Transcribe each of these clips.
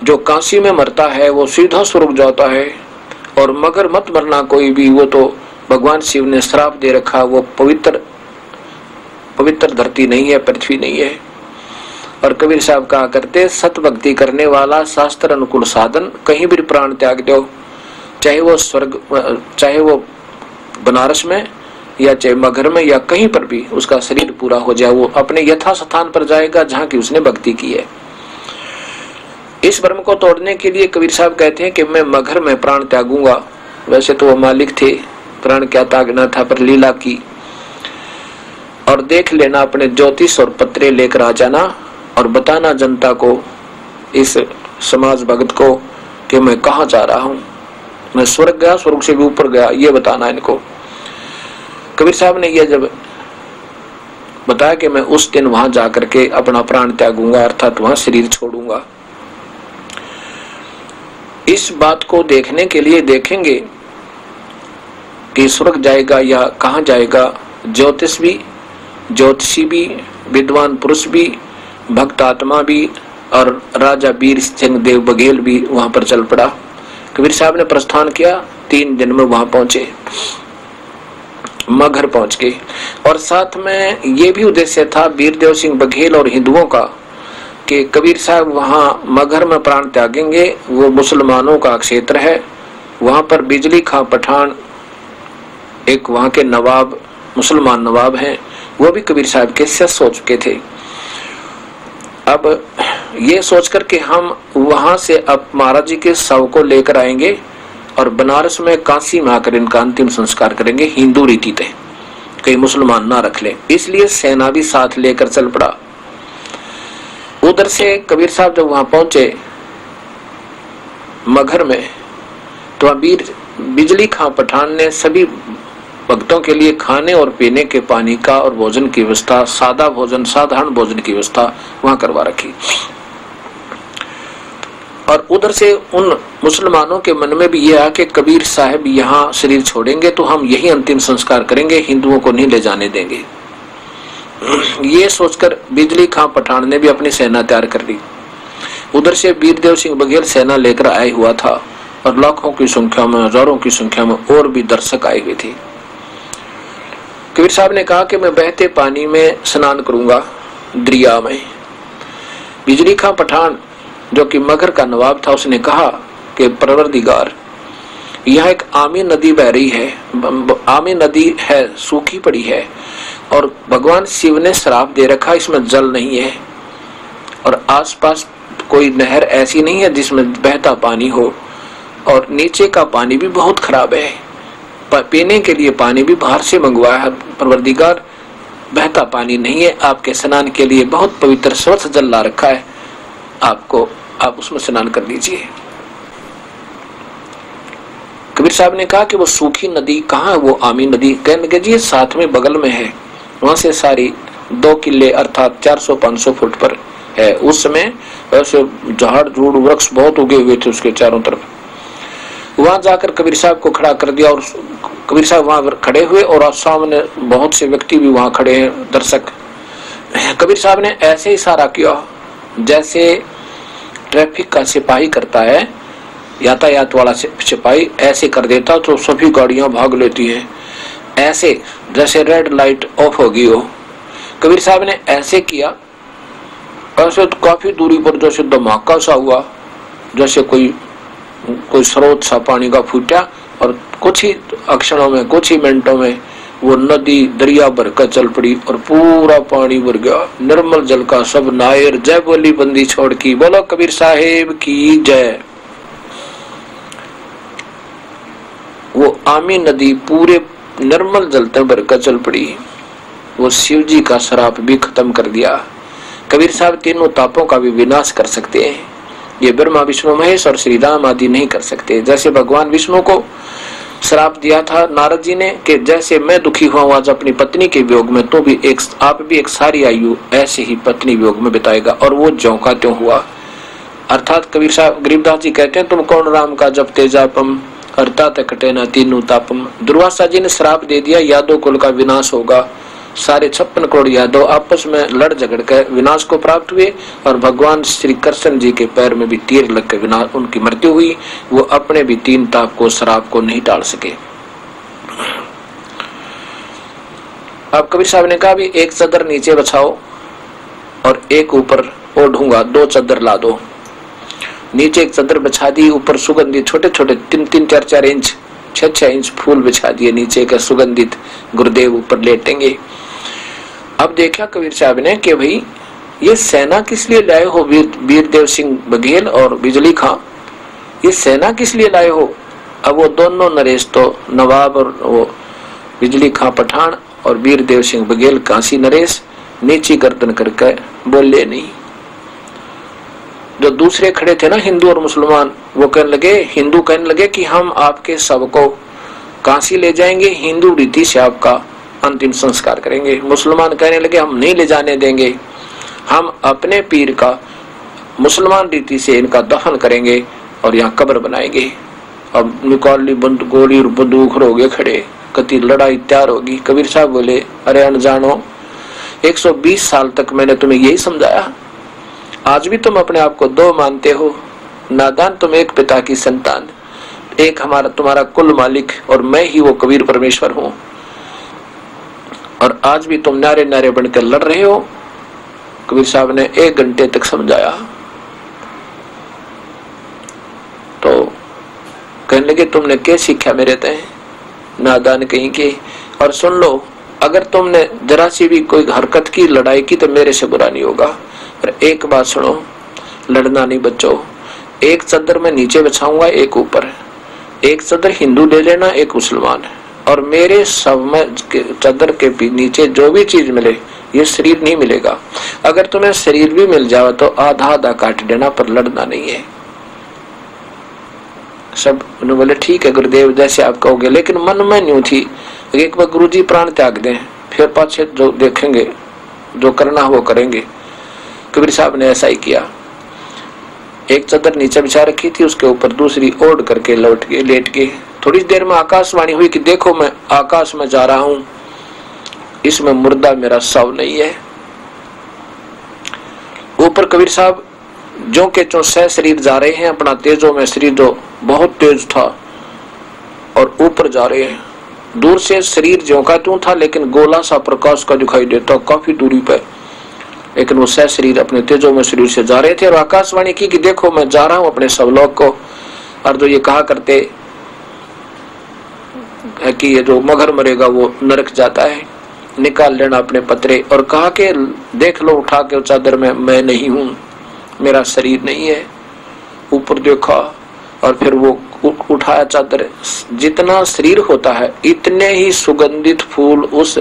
जो काशी में मरता है वो सीधा स्वर्ग जाता है, और मगर मत मरना कोई भी, वो तो भगवान शिव ने श्राप दे रखा, वो पवित्र धरती नहीं है, पृथ्वी नहीं है। और कबीर साहब कहा करते, सत भक्ति करने वाला शास्त्र अनुकूल साधन कहीं भी प्राण त्याग दो, चाहे वो स्वर्ग, चाहे वो बनारस में या चाहे मगर में या कहीं पर भी उसका शरीर पूरा हो जाए, वो अपने यथा स्थान पर जाएगा जहां की उसने भक्ति की है। इस भ्रम को तोड़ने के लिए कबीर साहब कहते हैं कि मैं मगर में प्राण त्यागूंगा। वैसे तो वो मालिक थे, प्राण क्या त्यागना था, पर लीला की। और देख लेना, अपने ज्योतिष और पत्रे लेकर आ जाना और बताना जनता को, इस समाज भगत को, कि मैं कहाँ जा रहा हूँ, मैं स्वर्ग गया, स्वर्ग से भी ऊपर गया, ये बताना इनको। कबीर साहब ने यह जब बताया कि मैं उस दिन वहां जाकर के अपना प्राण त्यागूंगा, अर्थात वहां शरीर छोड़ूंगा। इस बात को देखने के लिए देखेंगे कि स्वर्ग जाएगा या कहां जाएगा, ज्योतिषी भी, विद्वान पुरुष भी, भक्त आत्मा भी, और राजा वीर सिंह देव बघेल भी वहां पर चल पड़ा। कबीर साहब ने प्रस्थान किया, 3 दिन में वहां पहुंचे, मगहर पहुंच गए। और साथ में ये भी उद्देश्य था वीरदेव सिंह बघेल और हिंदुओं का कि कबीर साहब वहां मगहर में प्राण त्यागेंगे, वो मुसलमानों का क्षेत्र है, वहां पर बिजली खां पठान एक वहां के नवाब, मुसलमान नवाब हैं, वो भी कबीर साहब के शिष्य हो चुके थे। अब ये सोचकर कि हम वहां से अब महाराज जी के शव को लेकर आएंगे और बनारस में काशी में आकर इनका अंतिम संस्कार करेंगे हिंदू रीति थे, कहीं मुसलमान ना रख ले, इसलिए सेना भी साथ लेकर चल पड़ा। उधर से कबीर साहब जब वहां पहुंचे मगहर में, तो बिजली खां पठान ने सभी भक्तों के लिए खाने और पीने के पानी का और भोजन की व्यवस्था, सादा भोजन, साधारण भोजन की व्यवस्था वहां करवा रखी। और उधर से उन मुसलमानों के मन में भी यह आया कि कबीर साहब यहाँ शरीर छोड़ेंगे तो हम यही अंतिम संस्कार करेंगे, हिंदुओं को नहीं ले जाने देंगे। ये सोचकर बिजली खां पठान ने भी अपनी सेना तैयार कर ली। उधर से वीरदेव सिंह बघेल सेना लेकर आए हुआ था, और लाखों की संख्या में, हजारों की संख्या में और भी दर्शक आए हुए थे। कबीर साहब ने कहा कि मैं बहते पानी में स्नान करूंगा, दरिया में। बिजली खां पठान जो कि मगहर का नवाब था, उसने कहा कि परवरदिगार, यहाँ एक आमी नदी बह रही है, आमी नदी है, सूखी पड़ी है, और भगवान शिव ने श्राप दे रखा, इसमें जल नहीं है, और आसपास कोई नहर ऐसी नहीं है जिसमें बहता पानी हो, और नीचे का पानी भी बहुत खराब है, पीने के लिए पानी भी बाहर से मंगवाया है, परवरदिगार बहता पानी नहीं है, आपके स्नान के लिए बहुत पवित्र स्वच्छ जल ला रखा है, आप उसमें स्नान कर लीजिए। कबीर साहब ने कहा कि वो सूखी नदी कहाँ है, वो आमी नदी? कहने लगे जी साथ में बगल में है, वहां से सारी 2 किले अर्थात 400-500 फुट पर है। उस समय ऐसे झाड़ झूड़ वृक्ष बहुत उगे हुए थे उसके चारों तरफ। वहां जाकर कबीर साहब को खड़ा कर दिया, और कबीर साहब वहां खड़े हुए, और सामने बहुत से व्यक्ति भी वहां खड़े हैं, दर्शक। कबीर साहब ने ऐसे इशारा किया जैसे ट्रैफिक का सिपाही करता है, यातायात वाला सिपाही ऐसे कर देता तो सभी गाड़ियां भाग लेती हैं, ऐसे जैसे रेड लाइट ऑफ होगी हो। कबीर साहब ने ऐसे किया, ऐसे तो काफी दूरी पर जैसे धमाका सा हुआ, जैसे कोई स्रोत सा पानी का फूटा, और कुछ ही अक्षणों में, कुछ ही मिनटों में वो नदी दरिया भरकर चल पड़ी और पूरा पानी भर गया। निर्मल जल का सब नायर, जय बोली बंदी छोड़ की, बोलो कबीर साहेब की जय। वो आमी नदी पूरे निर्मल जल तक भरकर चल पड़ी। वो शिव जी का श्राप भी खत्म कर दिया। कबीर साहब तीनों तापों का भी विनाश कर सकते हैं, ये ब्रह्मा विष्णु महेश और श्री राम आदि नहीं कर सकते। जैसे भगवान विष्णु को श्राप दिया था नारद जी ने कि जैसे मैं दुखी हुआ आज अपनी पत्नी के वियोग में, तो भी आप भी एक सारी आयु ऐसे ही पत्नी वियोग में बिताएगा, और वो ज्यों का त्यों हुआ। अर्थात कबीर साहब गरीबदास जी कहते हैं, तुम कौन राम का जब तेजापम अर्थात कटे न तीनों तापम। दुर्वासा जी ने श्राप दे दिया, यादव कुल का विनाश होगा, सारे 56 करोड़ यादव आपस में लड़ झगड़ कर विनाश को प्राप्त हुए और भगवान श्री कृष्ण जी के पैर में भी तीर लग कर विनाश उनकी मृत्यु हुई। वो अपने भी 3 ताप को श्राप को नहीं टाल सके। अब कबीर साहब ने कहा भी एक चादर नीचे बिछाओ और एक ऊपर ओढ़ूंगा, 2 चादर ला दो। नीचे एक चादर बिछा दी, ऊपर सुगंधित छोटे छोटे 3-3, 4-4 इंच 6-6 इंच फूल बिछा दिए नीचे का सुगंधित। गुरुदेव ऊपर लेटेंगे। अब देखा कबीर साहब ने कि भाई ये सेना किस लिए लाए हो, वीरदेव सिंह बघेल और बिजली खां, ये सेना किस लिए लाए हो। अब वो दोनों नरेश तो नवाब और वो बिजली खां पठान और वीरदेव सिंह बघेल कांसी नरेश नीची गर्दन करके बोले नहीं। जो दूसरे खड़े थे ना हिंदू और मुसलमान, वो कहने लगे, हिंदू कहने लगे कि हम आपके शव को काशी ले जाएंगे, हिंदू रीति से आपका अंतिम संस्कार करेंगे। मुसलमान कहने लगे हम नहीं ले जाने देंगे, हम अपने पीर का मुसलमान रीति से इनका दफन करेंगे और यहाँ कब्र बनाएंगे। अब निकाली गोली और बंदूक हो गए खड़े, कति लड़ाई तैयार होगी। कबीर साहब बोले, अरे अनजानो, 120 साल तक मैंने तुम्हें यही समझाया, आज भी तुम अपने आप को 2 मानते हो। नादान, तुम एक पिता की संतान, एक हमारा तुम्हारा कुल मालिक और मैं ही वो कबीर परमेश्वर हूं, और आज भी तुम नारे नारे बनकर लड़ रहे हो। कबीर साहब ने 1 घंटे तक समझाया तो कहने लगे, तुमने क्या सीखा मेरे तय, नादान कहीं के। और सुन लो, अगर तुमने जरा सी भी कोई हरकत की, लड़ाई की, तो मेरे से बुरा नहीं होगा। पर एक बात सुनो, लड़ना नहीं बच्चों। एक चादर मैं नीचे बिछाऊंगा, एक ऊपर। एक चादर हिंदू ले लेना, एक मुसलमान, और मेरे सब में चादर के नीचे जो भी चीज मिले, ये शरीर नहीं मिलेगा। अगर तुम्हें शरीर भी मिल जाए तो आधा आधा काट देना, पर लड़ना नहीं है। सब उन्होंने बोले ठीक है गुरुदेव, जैसे आप कहोगे। लेकिन मन में न्यू थी, एक बार गुरुजी प्राण त्याग दें, फिर पाछे जो देखेंगे, जो करना वो करेंगे। कबीर साहब ने ऐसा ही किया। एक चादर नीचे बिछा रखी थी, उसके ऊपर दूसरी ओढ़ करके लेट के थोड़ी देर में आकाशवाणी हुई कि देखो मैं आकाश में जा रहा हूं, इसमें मुर्दा मेरा शव नहीं है। ऊपर कबीर साहब जो के चो सह शरीर जा रहे हैं, अपना तेजों में शरीर जो बहुत तेज था, और ऊपर जा रहे हैं। दूर से शरीर ज्यों का त्यों था, लेकिन गोला सा प्रकाश का दिखाई देता काफी दूरी पर। लेकिन वो सह शरीर अपने तेजों में शरीर से जा रहे थे, और आकाशवाणी की कि देखो मैं जा रहा हूं अपने सबलोक को। और जो ये कहा करते है कि ये जो मगर मरेगा वो नरक जाता है, निकाल लेना अपने पत्रे। और कहा कि देख लो उठा के चादर में, मैं नहीं हूं, मेरा शरीर नहीं है। ऊपर देखा और फिर वो उठाया चादर, जितना शरीर होता है इतने ही सुगंधित फूल उस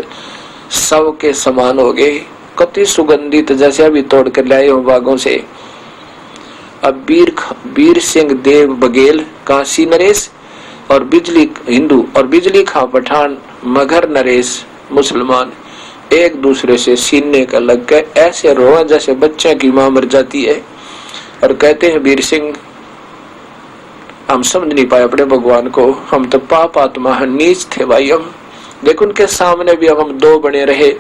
शव के समान हो गए, कति सुगंधित, जैसे अभी तोड़ कर लाए हो बागों से। अब वीर सिंह देव बघेल काशी नरेश और बिजली हिंदू और बिजली खां पठान मगर नरेश मुसलमान एक दूसरे से सीने का लग गए, ऐसे रोए जैसे बच्चे की मां मर जाती है। और कहते हैं वीर सिंह, हम समझ नहीं पाए अपने भगवान को, हम तो पाप आत्मा नीच थे भाई। हम देखो उनके सामने भी हम 2 बने रहे,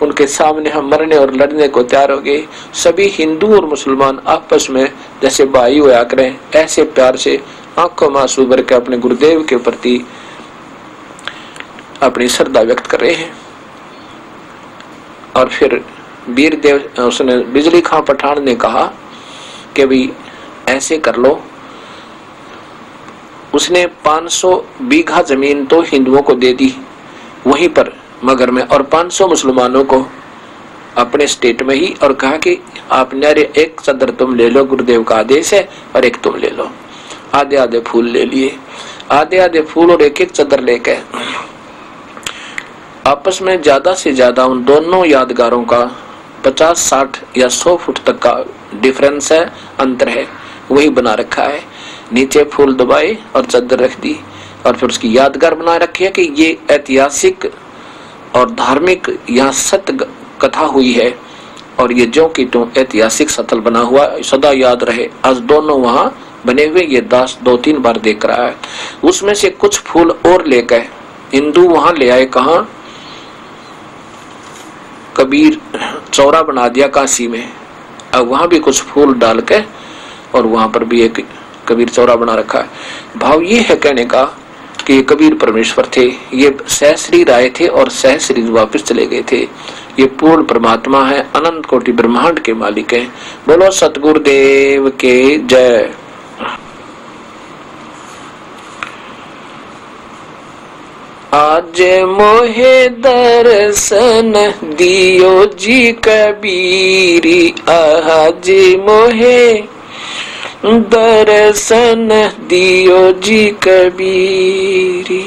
उनके सामने हम मरने और लड़ने को तैयार हो गए। सभी हिंदू और मुसलमान आपस में जैसे भाई होया करें, ऐसे प्यार से आंखों में आंसू भर के अपने गुरुदेव के प्रति अपनी श्रद्धा व्यक्त कर रहे हैं। और फिर वीरदेव उसने बिजली खां पठान ने कहा कि भाई ऐसे कर लो। उसने 500 बीघा जमीन तो हिंदुओं को दे दी वहीं पर मगर में, और 500 मुसलमानों को अपने स्टेट में ही, और कहा कि आप नारे एक चादर तुम ले लो, गुरुदेव का आदेश है, और एक तुम ले लो। आधे आधे फूल ले लिए, आधे आधे फूल और एक एक चादर लेके आपस में ज्यादा से ज्यादा उन दोनों यादगारों का 50, 60 या 100 फुट तक का डिफरेंस है, अंतर है, वही बना रखा है। नीचे फूल दबाए और चादर रख दी, और फिर उसकी यादगार बना रखी है कि ये ऐतिहासिक और धार्मिक यहाँ सत्य कथा हुई है, और ये जो कि तुम ऐतिहासिक स्थल बना हुआ सदा याद रहे। आज दोनों वहां बने हुए ये दास 2-3 बार देख रहा है। उसमें से कुछ फूल और लेकर हिंदू वहां ले आए, कहा कबीर चौरा बना दिया काशी में, अब वहां भी कुछ फूल डाल के और वहां पर भी एक कबीर चौरा बना रखा है। भाव ये है कहने का कि ये कबीर परमेश्वर थे, ये सहशरीर आए थे और सहशरीर वापस चले गए थे। ये पूर्ण परमात्मा है, अनंत कोटि ब्रह्मांड के मालिक हैं। बोलो सतगुरुदेव के जय। आज मोहे दर्शन दियो जी कबीरी, आज मोहे दर्शन दियो जी कबीरी।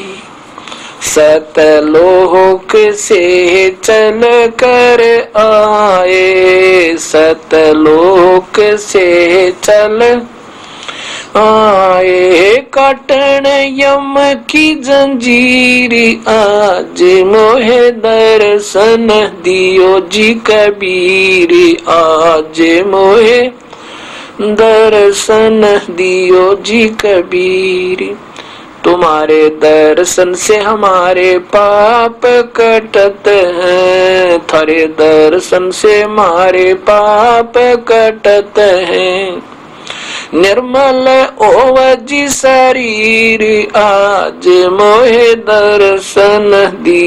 सतलोक से चल कर आए, सतलोक से चल आए, काटन यम की जंजीरी, आज मोहे दर्शन दियो जी कबीरी, आज मोहे दर्शन दियो जी कबीरी। तुम्हारे दर्शन से हमारे पाप कटत हैं, थारे दर्शन से हमारे पाप कटत हैं। निर्मल ओवजी शरीर, आज मोहे दर्शन दी।